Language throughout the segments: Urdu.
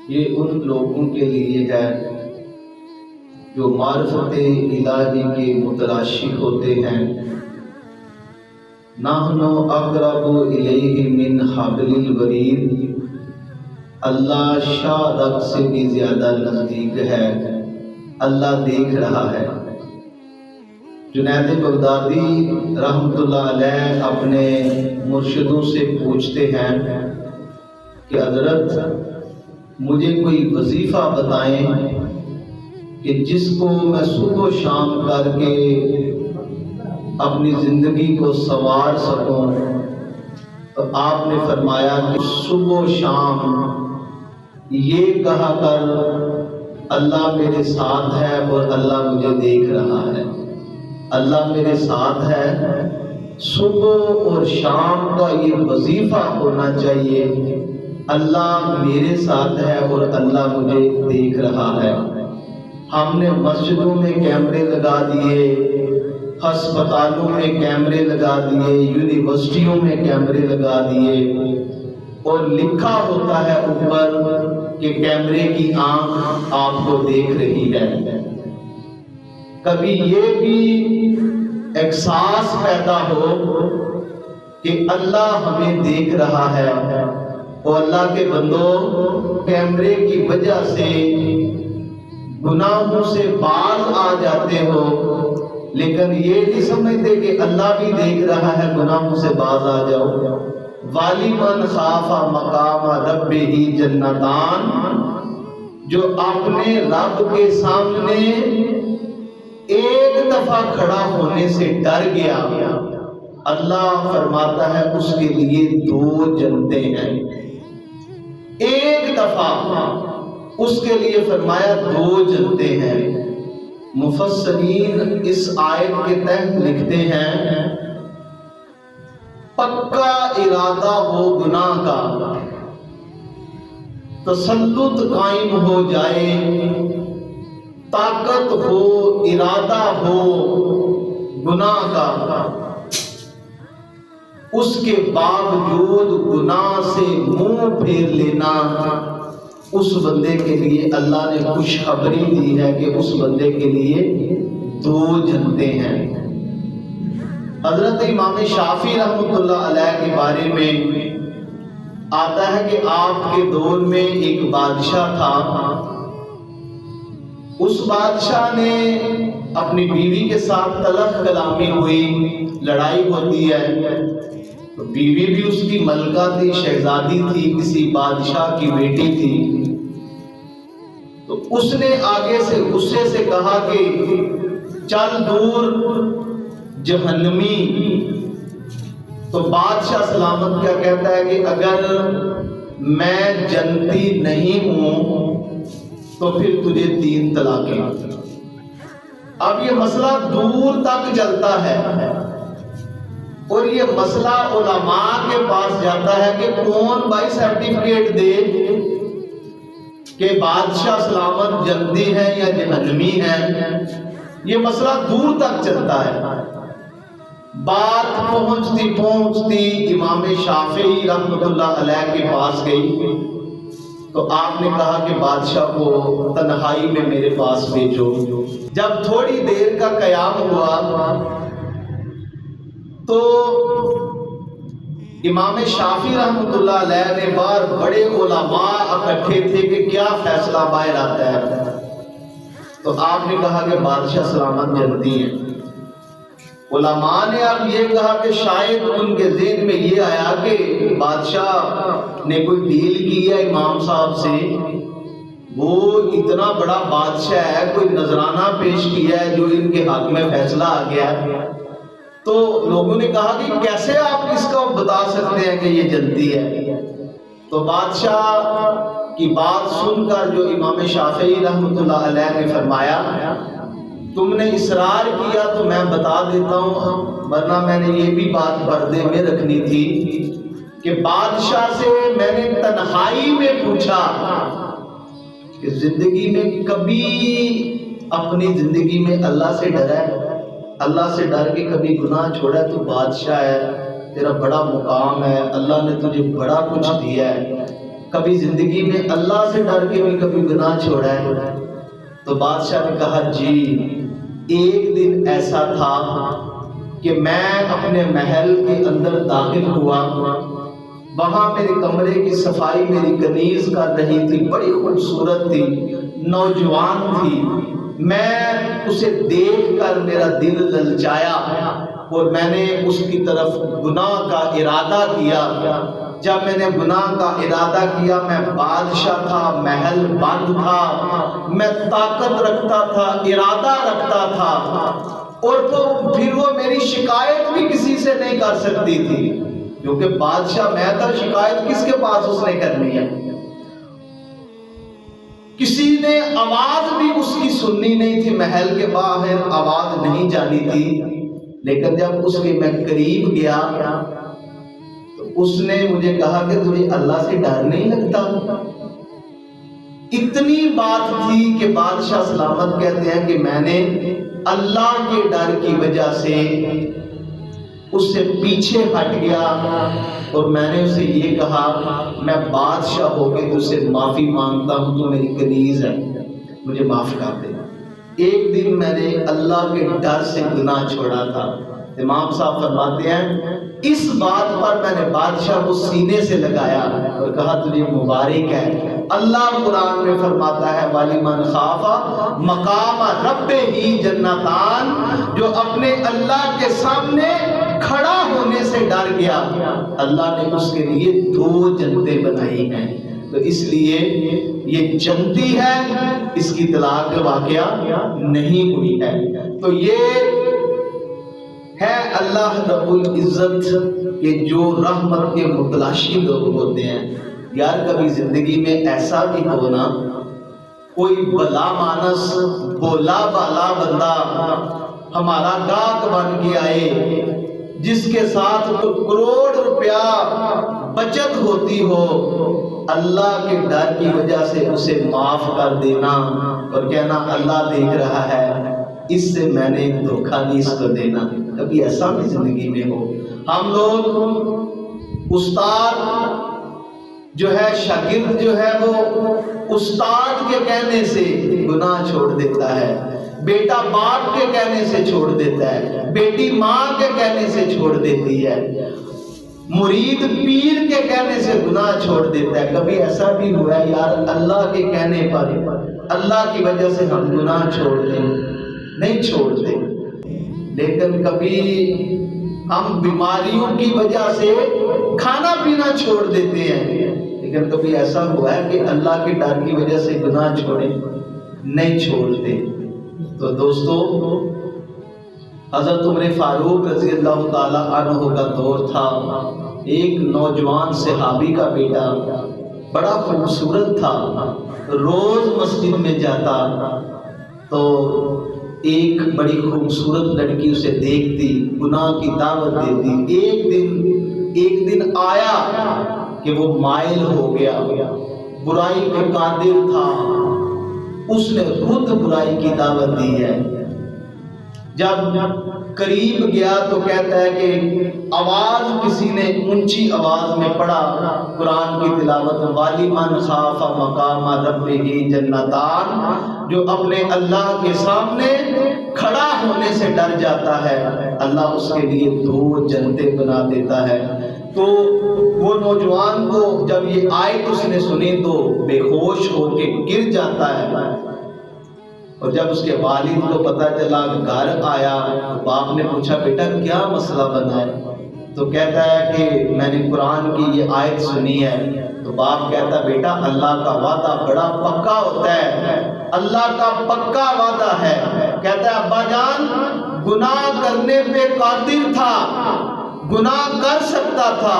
یہ ان لوگوں کے لیے ہے جو معرفت الہی کے متلاشی ہوتے ہیں۔ نحن اقرب الیہ من حبل الورید، اللہ شاہ رگ سے بھی زیادہ نزدیک ہے، اللہ دیکھ رہا ہے۔ جنید بغدادی رحمۃ اللہ علیہ اپنے مرشدوں سے پوچھتے ہیں کہ حضرت مجھے کوئی وظیفہ بتائیں کہ جس کو میں صبح و شام کر کے اپنی زندگی کو سنوار سکوں۔ تو آپ نے فرمایا کہ صبح و شام یہ کہا کر اللہ میرے ساتھ ہے اور اللہ مجھے دیکھ رہا ہے، اللہ میرے ساتھ ہے۔ صبح اور شام کا یہ وظیفہ ہونا چاہیے، اللہ میرے ساتھ ہے اور اللہ مجھے دیکھ رہا ہے۔ ہم نے مسجدوں میں کیمرے لگا دیے، ہسپتالوں میں کیمرے لگا دیے، یونیورسٹیوں میں کیمرے لگا دیے، اور لکھا ہوتا ہے اوپر کہ کیمرے کی آنکھ آپ کو دیکھ رہی ہے۔ کبھی یہ بھی احساس پیدا ہو کہ اللہ ہمیں دیکھ رہا ہے، اور اللہ کے بندوں کیمرے کی وجہ سے گناہوں سے باز آ جاتے ہو، لیکن یہ نہیں سمجھتے کہ اللہ بھی دیکھ رہا ہے، گناہوں سے باز آ جاؤ۔ وَلِمَنْ خَافَ مَقَامَ رَبِّهِ جَنَّتَانِ، جو اپنے رب کے سامنے ایک دفعہ کھڑا ہونے سے ڈر گیا، اللہ فرماتا ہے اس کے لیے 2 جنتیں ہیں۔ ایک دفعہ اس کے لیے فرمایا 2 جنتیں ہیں۔ مفسرین اس آیت کے تحت لکھتے ہیں پکا ارادہ ہو گناہ کا، تسلط قائم ہو جائے، طاقت ہو، ارادہ ہو گناہ کا، اس کے باوجود گناہ سے منہ پھیر لینا، اس بندے کے لیے اللہ نے خوشخبری دی ہے کہ اس بندے کے لیے 2 جنتیں ہیں۔ حضرت امام شافعی رحمۃ اللہ علیہ کے بارے میں آتا ہے کہ آپ کے دور میں ایک بادشاہ تھا، اس بادشاہ نے اپنی بیوی کے ساتھ تلخ کلامی ہوئی، لڑائی ہوتی ہے، تو بیوی بھی اس کی ملکہ تھی، شہزادی تھی، کسی بادشاہ کی بیٹی تھی۔ تو اس نے آگے سے غصے سے کہا کہ چل دور جہنمی۔ تو بادشاہ سلامت کیا کہتا ہے کہ اگر میں جنتی نہیں ہوں تو پھر تجھے 3 طلاقیں۔ اب یہ مسئلہ دور تک چلتا ہے، اور یہ مسئلہ علماء کے پاس جاتا ہے کہ کون بھائی سرٹیفکیٹ دے کہ بادشاہ سلامت جنتی ہے یا جہنمی ہے۔ یہ مسئلہ دور تک چلتا ہے۔ بات پہنچتی امام شافعی رحمۃ اللہ علیہ کے پاس گئی، تو آپ نے کہا کہ بادشاہ کو تنہائی میں میرے پاس بھیجو۔ جب تھوڑی دیر کا قیام ہوا تو امام شافعی رحمۃ اللہ علیہ نے باہر بڑے علماء اکٹھے تھے کہ کیا فیصلہ باہر آتا ہے۔ تو آپ نے کہا کہ بادشاہ سلامت جنتی ہیں۔ علماء نے اب یہ کہا کہ شاید ان کے ذہن میں یہ آیا کہ بادشاہ نے کوئی ڈیل کی ہے امام صاحب سے، وہ اتنا بڑا بادشاہ ہے، کوئی نذرانہ پیش کیا ہے جو ان کے حق میں فیصلہ آ گیا۔ تو لوگوں نے کہا کہ کیسے آپ اس کو بتا سکتے ہیں کہ یہ جنتی ہے؟ تو بادشاہ کی بات سن کر جو امام شافعی رحمۃ اللہ علیہ نے فرمایا تم نے اصرار کیا تو میں بتا دیتا ہوں، ورنہ میں نے یہ بھی بات پردے میں رکھنی تھی کہ بادشاہ سے میں نے تنہائی میں پوچھا کہ زندگی میں کبھی اپنی زندگی میں اللہ سے ڈرا ہے؟ اللہ سے ڈر کے کبھی گناہ چھوڑا ہے؟ تو بادشاہ ہے، تیرا بڑا مقام ہے، اللہ نے تجھے بڑا کچھ دیا ہے، کبھی زندگی میں اللہ سے ڈر کے بھی کبھی گناہ چھوڑا ہے؟ تو بادشاہ نے کہا جی، ایک دن ایسا تھا کہ میں اپنے محل کے اندر داخل ہوا، وہاں میرے کمرے کی صفائی میری کنیز کر رہی تھی، بڑی خوبصورت تھی، نوجوان تھی۔ میں اسے دیکھ کر میرا دل للچایا اور میں نے اس کی طرف گناہ کا ارادہ کیا۔ جب میں نے گناہ کا ارادہ کیا، میں بادشاہ تھا، محل بند تھا، میں طاقت رکھتا تھا، ارادہ رکھتا تھا، اور تو پھر وہ میری شکایت بھی کسی سے نہیں کر سکتی تھی، کیونکہ بادشاہ میں تھا، شکایت کس کے پاس اس نے کرنی ہے؟ کسی نے آواز بھی اس کی سننی نہیں تھی، محل کے باہر آواز نہیں جانی تھی۔ لیکن جب اس کے میں قریب گیا تو اس نے مجھے کہا کہ تجھے اللہ سے ڈر نہیں لگتا؟ اتنی بات تھی کہ بادشاہ سلامت کہتے ہیں کہ میں نے اللہ کے ڈر کی وجہ سے اس سے پیچھے ہٹ گیا اور میں نے اسے یہ کہا، میں بادشاہ ہو کے تجھ سے معافی مانگتا ہوں، تو میری کنیز ہے، مجھے معاف کر دے۔ ایک دن میں نے اللہ کے ڈر سے گناہ چھوڑا تھا۔ امام صاحب فرماتے ہیں اس بات پر میں نے بادشاہ کو سینے سے لگایا اور کہا تجھے مبارک ہے۔ اللہ قرآن میں فرماتا ہے وَلِمَنْ خَافَ مَقَامَ رَبِّهِ جَنَّتَانِ، جو اپنے اللہ کے سامنے کھڑا ہونے سے ڈر گیا، اللہ نے اس کے لیے 2 جنتیں بنائی ہیں۔ تو اس لیے یہ جنتی ہے، اس کی طلاق کا واقعہ نہیں ہوئی ہے۔ تو یہ ہے اللہ رب العزت کے جو رحمت کے متلاشی لوگ ہوتے ہیں۔ یار کبھی زندگی میں ایسا بھی ہونا، کوئی بلا مانس بولا بالا بندہ ہمارا گاہک بن کے آئے، جس کے ساتھ کروڑ روپیہ بچت ہوتی ہو، اللہ کے ڈر کی وجہ سے اسے معاف کر دینا اور کہنا اللہ دیکھ رہا ہے، اس سے میں نے دھوکہ نہیں اس کو دینا۔ کبھی ایسا بھی زندگی میں ہو؟ ہم لوگ استاد جو ہے، شاگرد جو ہے، وہ استاد کے کہنے سے گناہ چھوڑ دیتا ہے، بیٹا باپ کے کہنے سے چھوڑ دیتا ہے، بیٹی ماں کے کہنے سے چھوڑ دیتی ہے، مرید پیر کے کہنے سے گناہ چھوڑ دیتا ہے۔ کبھی ایسا بھی ہوا ہے یار اللہ کے کہنے پر، اللہ کی وجہ سے ہم گناہ چھوڑ دیں؟ نہیں چھوڑتے۔ لیکن کبھی ہم بیماریوں کی وجہ سے کھانا پینا چھوڑ دیتے ہیں، لیکن کبھی ایسا ہوا ہے کہ اللہ کے ڈر کی وجہ سے گناہ چھوڑے؟ نہیں چھوڑتے۔ تو دوستو، حضرت عمر فاروق رضی اللہ تعالی عنہ کا دور تھا۔ ایک نوجوان صحابی کا بیٹا بڑا خوبصورت تھا، روز مسجد میں جاتا تو ایک بڑی خوبصورت لڑکی اسے دیکھتی، گناہ کی دعوت دیتی۔ ایک دن آیا کہ وہ مائل ہو گیا، برائی پہ قادر تھا، اس نے خود برائی کی دعوت دی ہے۔ جب قریب گیا تو کہتا ہے کہ آواز کسی نے اونچی آواز میں پڑھا قرآن کی تلاوت، وَلِمَنْ خَافَ مَقَامَ رَبِّهِ جَنَّتَانِ، جو اپنے اللہ کے سامنے کھڑا ہونے سے ڈر جاتا ہے، اللہ اس کے لیے 2 جنتیں بنا دیتا ہے۔ تو وہ نوجوان کو جب یہ آیت اس نے سنی تو بے ہوش ہو کے گر جاتا ہے، اور جب اس کے والد کو پتہ چلا، گھر آیا، باپ نے پوچھا بیٹا کیا مسئلہ بنا ہے؟ تو کہتا ہے کہ میں نے قرآن کی یہ آیت سنی ہے۔ تو باپ کہتا بیٹا اللہ کا وعدہ بڑا پکا ہوتا ہے، اللہ کا پکا وعدہ ہے۔ کہتا ہے ابا جان گناہ کرنے پہ قادر تھا، گناہ کر سکتا تھا،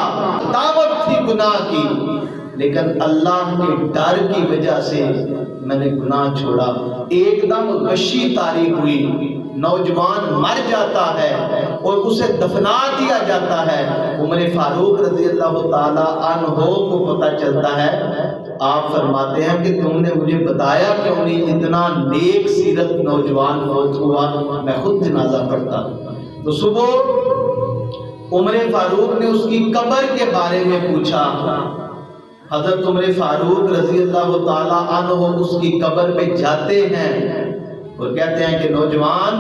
دعوت تھی گناہ کی، لیکن اللہ کے ڈر کی وجہ سے میں نے گناہ چھوڑا۔ ایک دم غشی طاری ہوئی، نوجوان مر جاتا ہے اور اسے دفنا دیا جاتا ہے۔ عمر فاروق رضی اللہ تعالی عنہ کو پتہ چلتا ہے، آپ فرماتے ہیں کہ تم نے مجھے بتایا کیوں نہیں، اتنا نیک سیرت نوجوان فوت ہوا، میں خود جنازہ پڑھتا۔ تو صبح عمر فاروق نے اس کی قبر کے بارے میں پوچھا، حضرت عمر فاروق رضی اللہ تعالیٰ عنہ اس کی قبر پہ جاتے ہیں اور کہتے ہیں کہ نوجوان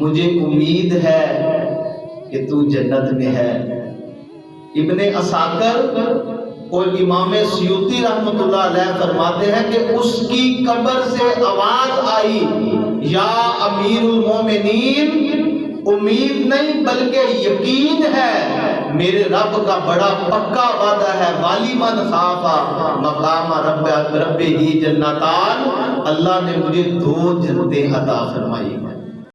مجھے امید ہے کہ تو جنت میں ہے۔ ابن عساکر اور امام سیوطی رحمۃ اللہ علیہ فرماتے ہیں کہ اس کی قبر سے آواز آئی یا امیر المومنین، امید نہیں بلکہ یقین ہے، میرے رب کا بڑا پکا وعدہ ہے، والی من خافا مقام رب ہی جنتان، اللہ نے مجھے 2 جنتیں عطا فرمائی ہیں۔